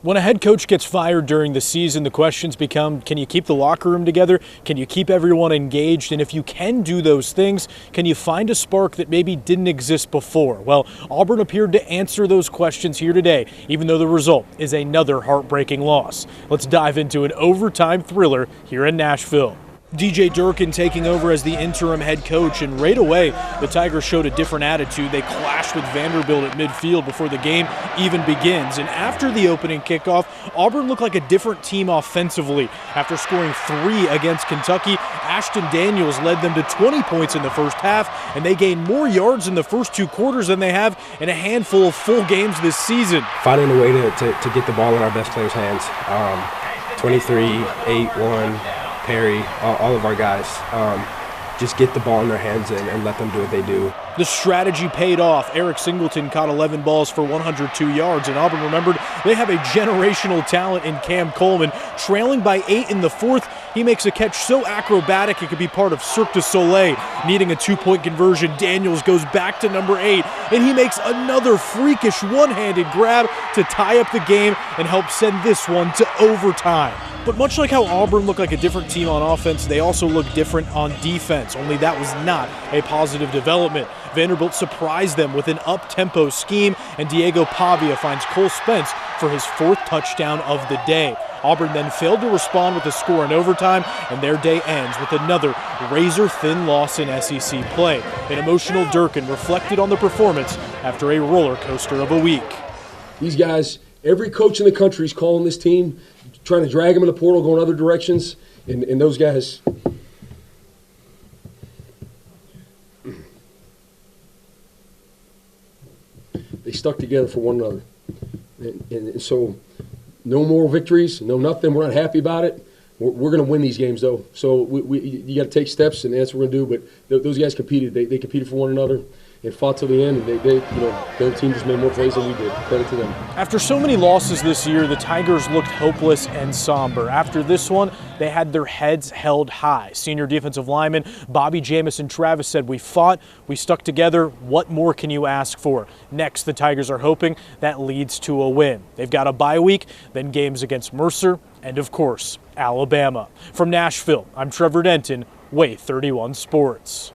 When a head coach gets fired during the season, the questions become, can you keep the locker room together? Can you keep everyone engaged? And if you can do those things, can you find a spark that maybe didn't exist before? Well, Auburn appeared to answer those questions here today, even though the result is another heartbreaking loss. Let's dive into an overtime thriller here in Nashville. DJ Durkin taking over as the interim head coach, and right away the Tigers showed a different attitude. They clashed with Vanderbilt at midfield before the game even begins, and after the opening kickoff, Auburn looked like a different team offensively. After scoring 3 against Kentucky, Ashton Daniels led them to 20 points in the first half, and they gained more yards in the first 2 quarters than they have in a handful of full games this season. Finding a way to get the ball in our best players' hands. 23, 8-1. Perry, all of our guys, just get the ball in their hands and let them do what they do. The strategy paid off. Eric Singleton caught 11 balls for 102 yards, and Auburn remembered they have a generational talent in Cam Coleman. Trailing by 8 in the fourth, he makes a catch so acrobatic it could be part of Cirque du Soleil. Needing a 2-point conversion, Daniels goes back to number 8, and he makes another freakish one-handed grab to tie up the game and help send this one to overtime. But much like how Auburn looked like a different team on offense, they also looked different on defense, only that was not a positive development. Vanderbilt surprised them with an up-tempo scheme, and Diego Pavia finds Cole Spence for his 4th touchdown of the day. Auburn then failed to respond with a score in overtime, and their day ends with another razor-thin loss in SEC play. An emotional Durkin reflected on the performance after a roller coaster of a week. These guys, every coach in the country is calling this team, trying to drag them in the portal, going other directions, and those guys, they stuck together for one another. And so no more victories, no nothing. We're not happy about it. We're going to win these games, though. So you got to take steps, and that's what we're going to do. But those guys competed. They competed for one another and fought till the end. And their team just made more plays than we did. Credit to them. After so many losses this year, the Tigers looked hopeless and somber. After this one, they had their heads held high. Senior defensive lineman Bobby Jamison Travis said, "We fought, we stuck together. What more can you ask for?" Next, the Tigers are hoping that leads to a win. They've got a bye week, then games against Mercer, and of course, Alabama. From Nashville, I'm Trevor Denton, Way 31 Sports.